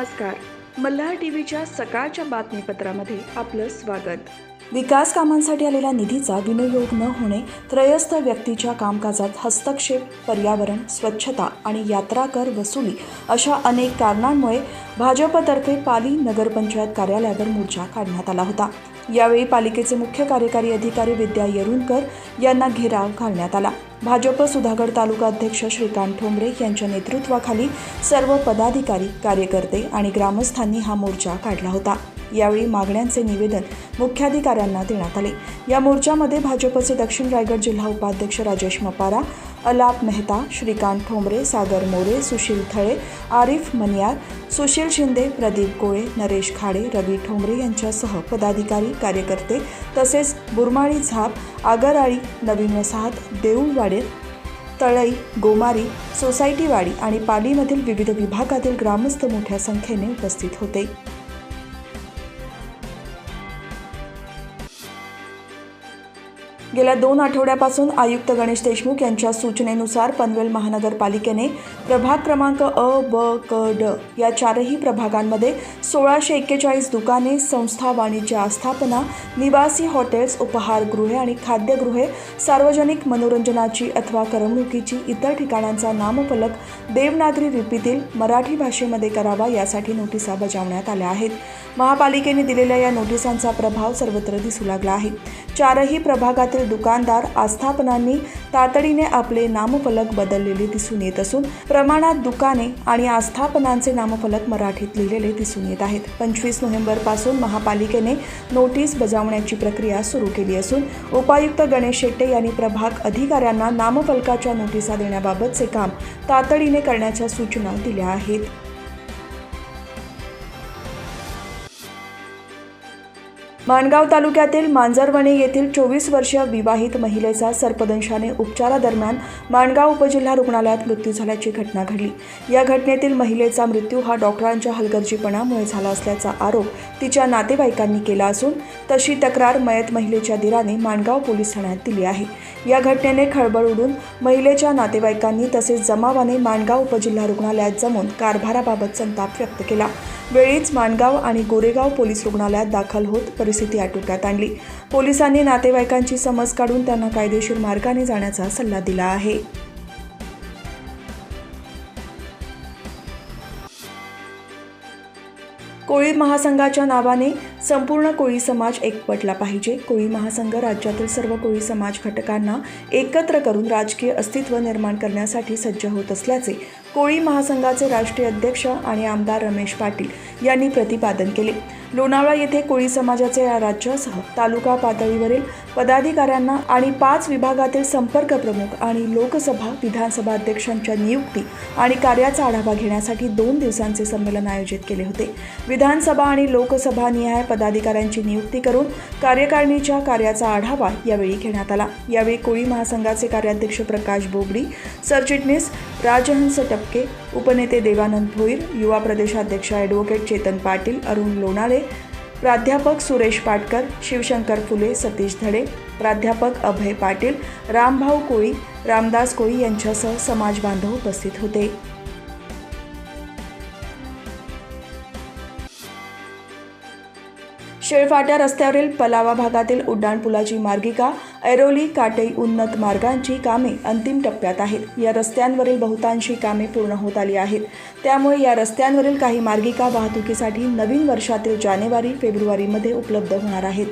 नमस्कार. मल्हार टीव्हीच्या सकाळच्या बातमीपत्रामध्ये आपलं स्वागत. विकास कामांसाठी आलेल्या निधीचा विनियोग न होणे, त्रयस्थ व्यक्तीच्या कामकाजात हस्तक्षेप, पर्यावरण, स्वच्छता आणि यात्रा कर वसुली अशा अनेक कारणांमुळे भाजपतर्फे पाली नगरपंचायत कार्यालयावर मोर्चा काढण्यात आला होता. यावेळी पालिकेचे मुख्य कार्यकारी अधिकारी विद्या येरुणकर यांना घेराव घालण्यात आला. भाजप सुधागड तालुका अध्यक्ष श्रीकांत ठोंबरे यांच्या नेतृत्वाखाली सर्व पदाधिकारी, कार्यकर्ते आणि ग्रामस्थांनी हा मोर्चा काढला होता. यावेळी मागण्यांचे निवेदन मुख्याधिकाऱ्यांना देण्यात आले. या मोर्चामध्ये भाजपचे दक्षिण रायगड जिल्हा उपाध्यक्ष राजेश मपारा, अलाप मेहता, श्रीकांत ठोंबरे, सागर मोरे, सुशील थळे, आरिफ मनियार, सुशील शिंदे, प्रदीप कोळे, नरेश खाडे, रवी ठोंबरे यांच्यासह पदाधिकारी, कार्यकर्ते तसेच बुरमाळी झाप, आगराळी, नवीन वसाहत, देऊळवाडे, तळई, गोमारी, सोसायटीवाडी आणि पालीमधील विविध विभागातील ग्रामस्थ मोठ्या संख्येने उपस्थित होते. गेल्या 2 आठवड्यापासून आयुक्त गणेश देशमुख यांच्या सूचनेनुसार पनवेल महानगरपालिकेने प्रभाग क्रमांक अ, ब, क, ड या 4ही प्रभागांमध्ये 1641 दुकाने, संस्था, वाणिज्य आस्थापना, निवासी हॉटेल्स, उपहारगृहे आणि खाद्यगृहे, सार्वजनिक मनोरंजनाची अथवा करमणुकीची इतर ठिकाणांचा नामफलक देवनागरी लिपीतील मराठी भाषेमध्ये करावा यासाठी नोटिसा बजावण्यात आल्या आहेत. महापालिकेने दिलेल्या या नोटिसांचा प्रभाव सर्वत्र दिसू लागला आहे. 4ही प्रभागातील दुकानदार, आस्थापनांनी तातडीने आपले नामफलक बदललेले दिसून येत असून प्रमाणात दुकाने आणि आस्थापनांचे नामफलक मराठीत लिहिलेले दिसून येत आहेत. 25 नोव्हेंबरपासून महापालिकेने नोटीस बजावण्याची प्रक्रिया सुरू केली असून उपायुक्त गणेश शेट्टे यांनी प्रभाग अधिकाऱ्यांना नामफलकाच्या नोटिसा देण्याबाबतचे काम तातडीने करण्याच्या सूचना दिल्या आहेत. माणगाव तालुक्यातील मांजरवणे येथील 24 वर्षीय विवाहित महिलेचा सर्पदंशाने उपचारादरम्यान माणगाव उपजिल्हा रुग्णालयात मृत्यू झाल्याची घटना घडली. या घटनेतील महिलेचा मृत्यू हा डॉक्टरांच्या हलगर्जीपणामुळे झाला असल्याचा आरोप तिच्या नातेवाईकांनी केला असून तशी तक्रार मयत महिलेच्या दिराने माणगाव पोलीस ठाण्यात दिली आहे. या घटनेने खळबळ उडून महिलेच्या नातेवाईकांनी तसेच जमावाने माणगाव उपजिल्हा रुग्णालयात जमून कारभाराबाबत संताप व्यक्त केला. वेळीच माणगाव आणि गोरेगाव पोलीस रुग्णालयात दाखल होत परिस्थिती आटोक्यात आणली. पोलिसांनी नातेवाईकांची समज काढून त्यांना कायदेशीर मार्गाने जाण्याचा सल्ला दिला आहे. कोळी महासंघाच्या नावाने संपूर्ण कोळी समाज एकवटला पाहिजे. कोळी महासंघ राज्यातील सर्व कोळी समाज घटकांना एकत्र करून राजकीय अस्तित्व निर्माण करण्यासाठी सज्ज होत असल्याचे कोळी महासंघाचे राष्ट्रीय अध्यक्ष आणि आमदार रमेश पाटील यांनी प्रतिपादन केले. लोणावळा येथे कोळी समाजाचे राज्यासह तालुका पातळीवरील पदाधिकाऱ्यांना आणि 5 विभागातील संपर्क प्रमुख आणि लोकसभा, विधानसभा अध्यक्षांच्या नियुक्ती आणि कार्याचा आढावा घेण्यासाठी 2 दिवसांचे संमेलन आयोजित केले होते. विधानसभा आणि लोकसभा निहाय पदाधिकाऱ्यांची नियुक्ती करून कार्यकारिणीच्या कार्याचा आढावा यावेळी घेण्यात आला. यावेळी कोळी महासंघाचे कार्याध्यक्ष प्रकाश बोबडी, सरचिटणीस राजहंस टपके, उपनेते देवानंद भोईर, युवा प्रदेशाध्यक्ष ॲडव्होकेट चेतन पाटील, अरुण लोणाळे, प्राध्यापक सुरेश पाटकर, शिवशंकर फुले, सतीश धडे, प्राध्यापक अभय पाटील, रामभाऊ कोळी, रामदास कोळी यांच्यासह समाज बांधव उपस्थित होते. शेळफाट्या रस्त्यावरील पलावा भागातील उड्डाणपुलाची मार्गिका, ऐरोली काटई उन्नत मार्गांची कामे अंतिम टप्प्यात आहेत. या रस्त्यांवरील बहुतांशी कामे पूर्ण होत आली आहेत. त्यामुळे या रस्त्यांवरील काही मार्गिका वाहतुकीसाठी नवीन वर्षातील जानेवारी-फेब्रुवारीमध्ये उपलब्ध होणार आहेत.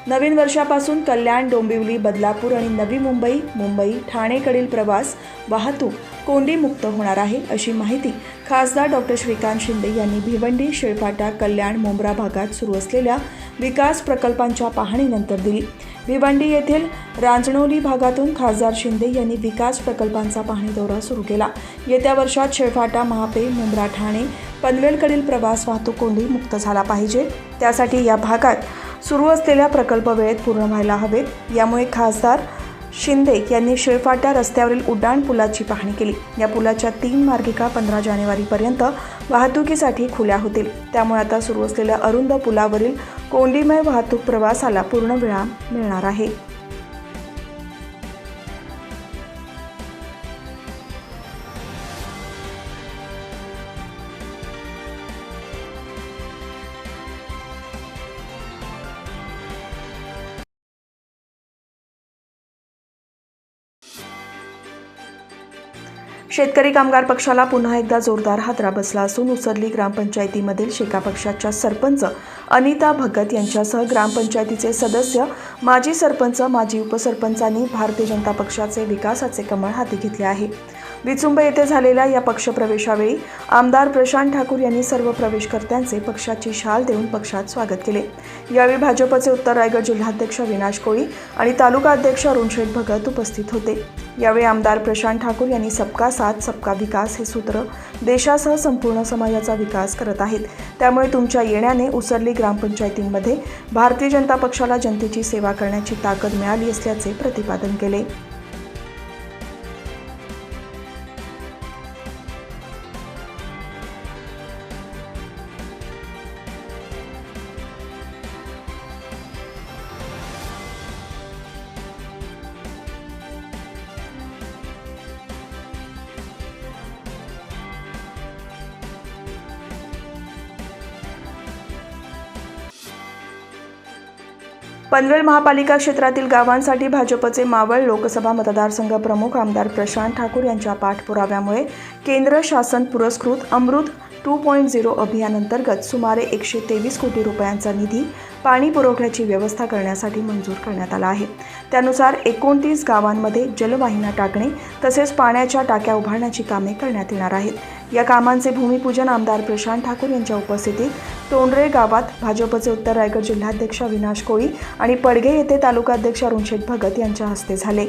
नवीन वर्षापासून कल्याण, डोंबिवली, बदलापूर आणि नवी मुंबई, मुंबई, ठाणेकडील प्रवास वाहतूक कोंडीमुक्त होणार आहे, अशी माहिती खासदार डॉक्टर श्रीकांत शिंदे यांनी भिवंडी, शेळफाटा, कल्याण, मुंब्रा भागात सुरू असलेल्या विकास प्रकल्पांच्या पाहणीनंतर दिली. भिवंडी येथील रांजणोली भागातून खासदार शिंदे यांनी विकास प्रकल्पांचा पाहणी दौरा सुरू केला. येत्या वर्षात शेळफाटा, महापे, मुंब्रा, ठाणे, पनवेलकडील प्रवास वाहतूक कोंडी मुक्त झाला पाहिजे. त्यासाठी या भागात सुरू असलेल्या प्रकल्प वेळेत पूर्ण व्हायला हवेत. यामुळे खासदार शिंदे यांनी शेळफाट्या रस्त्यावरील उड्डाण पुलाची पाहणी केली. या पुलाच्या 3 मार्गिका 15 जानेवारीपर्यंत वाहतुकीसाठी खुल्या होतील. त्यामुळे आता सुरू असलेल्या अरुंद पुलावरील कोंडीमय वाहतूक प्रवासाला पूर्ण विराम मिळणार आहे. शेतकरी कामगार पक्षाला पुन्हा एकदा जोरदार हादरा बसला असून उसरली ग्रामपंचायतीमधील शेका पक्षाच्या सरपंच अनिता भगत यांच्यासह ग्रामपंचायतीचे सदस्य, माजी सरपंच, माजी उपसरपंचांनी भारतीय जनता पक्षाचे विकासाचे कमळ हाती घेतले आहे. विचुंब येथे झालेल्या या पक्षप्रवेशावेळी आमदार प्रशांत ठाकूर यांनी सर्व प्रवेशकर्त्यांचे पक्षाची शाल देऊन पक्षात स्वागत केले. यावेळी भाजपचे उत्तर रायगड जिल्हाध्यक्ष विनाश कोळी आणि तालुका अध्यक्ष अरुणशेठ भगत उपस्थित होते. यावेळी आमदार प्रशांत ठाकूर यांनी सबका साथ सबका विकास हे सूत्र देशासह संपूर्ण समाजाचा विकास करत आहेत. त्यामुळे तुमच्या येण्याने उसरली ग्रामपंचायतींमध्ये भारतीय जनता पक्षाला जनतेची सेवा करण्याची ताकद मिळाली असल्याचे प्रतिपादन केले. पनवेल महापालिका क्षेत्रातील गावांसाठी भाजपचे मावळ लोकसभा मतदारसंघ प्रमुख आमदार प्रशांत ठाकूर यांच्या पाठपुराव्यामुळे केंद्र शासन पुरस्कृत अमृत 2.0 अभियानांतर्गत सुमारे 123 कोटी रुपयांचा निधी पाणी पुरवठ्याची व्यवस्था करण्यासाठी मंजूर करण्यात आला आहे. त्यानुसार 29 गावांमध्ये जलवाहिन्या टाकणे तसेच पाण्याच्या टाक्या उभारण्याची कामे करण्यात येणार आहेत. या कामांचे भूमिपूजन आमदार प्रशांत ठाकूर यांच्या उपस्थितीत तोंडरे गावात भाजपचे उत्तर रायगड जिल्हाध्यक्ष विनाश कोळी आणि पडघे येथे तालुका अध्यक्ष अरुणशेठ भगत यांच्या हस्ते झाले.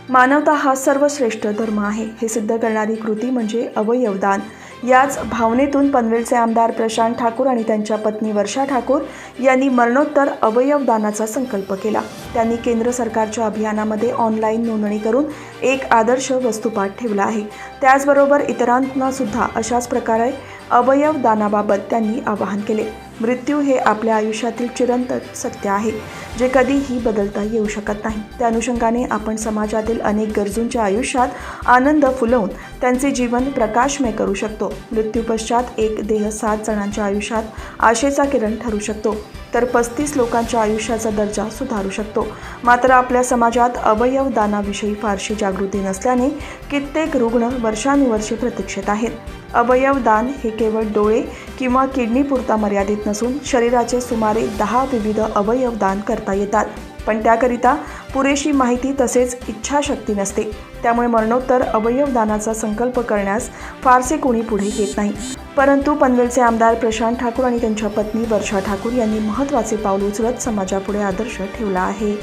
मानवता हा सर्वश्रेष्ठ धर्म आहे हे सिद्ध करणारी कृती म्हणजे अवयवदान. याच भावनेतून पनवेलचे आमदार प्रशांत ठाकूर आणि त्यांच्या पत्नी वर्षा ठाकूर यांनी मरणोत्तर अवयवदानाचा संकल्प केला. त्यांनी केंद्र सरकारच्या अभियानामध्ये ऑनलाईन नोंदणी करून एक आदर्श वस्तुपाठ ठेवला आहे. त्याचबरोबर इतरांना सुद्धा अशाच प्रकारे अवयवदानाबाबत त्यांनी आवाहन केले. मृत्यू हे आपल्या आयुष्यातील चिरंतन सत्य आहे जे कधीही बदलता येऊ शकत नाही. त्या अनुषंगाने आपण समाजातील अनेक गरजूंच्या आयुष्यात आनंद फुलवून त्यांचे जीवन प्रकाशमय करू शकतो. मृत्यूपश्चात एक देह 7 जणांच्या आयुष्यात आशेचा किरण ठरू शकतो तर 35 लोकांच्या आयुष्याचा दर्जा सुधारू शकतो. मात्र आपल्या समाजात अवयवदानाविषयी फारशी जागृती नसल्याने कित्येक रुग्ण वर्षानुवर्षे प्रतीक्षेत आहेत. अवयवदान हे केवळ डोळे किंवा किडनीपुरता मर्यादित नसून शरीराचे सुमारे 10 विविध अवयव दान करता येतात. पण त्याकरिता पुरेशी माहिती तसेच इच्छाशक्ती नसते. त्यामुळे मरणोत्तर अवयवदानाचा संकल्प करण्यास फारसे कोणी पुढे येत नाही. परंतु पनवेलचे आमदार प्रशांत ठाकूर आणि त्यांच्या पत्नी वर्षा ठाकूर यांनी महत्त्वाचे पाऊल उचलत समाजापुढे आदर्श ठेवला आहे.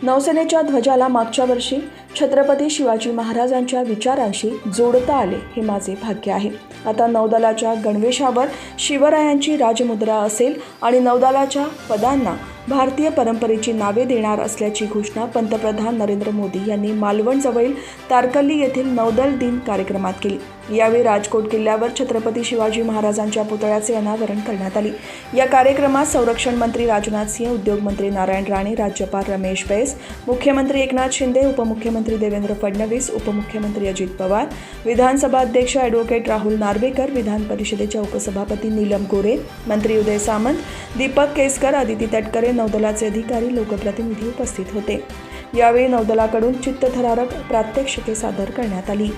नौसेनेच्या ध्वजाला मागच्या वर्षी छत्रपती शिवाजी महाराजांच्या विचारांशी जोडता आले हे माझे भाग्य आहे. आता नौदलाच्या गणवेशावर शिवरायांची राजमुद्रा असेल आणि नौदलाच्या पदांना भारतीय परंपरेची नावे देणार असल्याची घोषणा पंतप्रधान नरेंद्र मोदी यांनी मालवणजवळील तारकर्ली येथील नौदल दिन कार्यक्रमात केली. यावेळी राजकोट किल्ल्यावर छत्रपती शिवाजी महाराजांच्या पुतळ्याचे अनावरण करण्यात आले. या कार्यक्रमात संरक्षण मंत्री राजनाथ सिंह, उद्योगमंत्री नारायण राणे, राज्यपाल रमेश बैस, मुख्यमंत्री एकनाथ शिंदे, उपमुख्यमंत्री देवेंद्र फडणवीस, उपमुख्यमंत्री अजित पवार, विधानसभा अध्यक्ष ॲडव्होकेट राहुल नार्वेकर, विधान परिषदेच्या उपसभापती नीलम गोरे, मंत्री उदय सामंत, दीपक केसकर, अदिती तटकरे, नौदलाचे अधिकारी, लोकप्रतिनिधी उपस्थित होते. यावेळी नौदलाकडून चित्तथरारक प्रात्यक्षिके सादर करण्यात आली.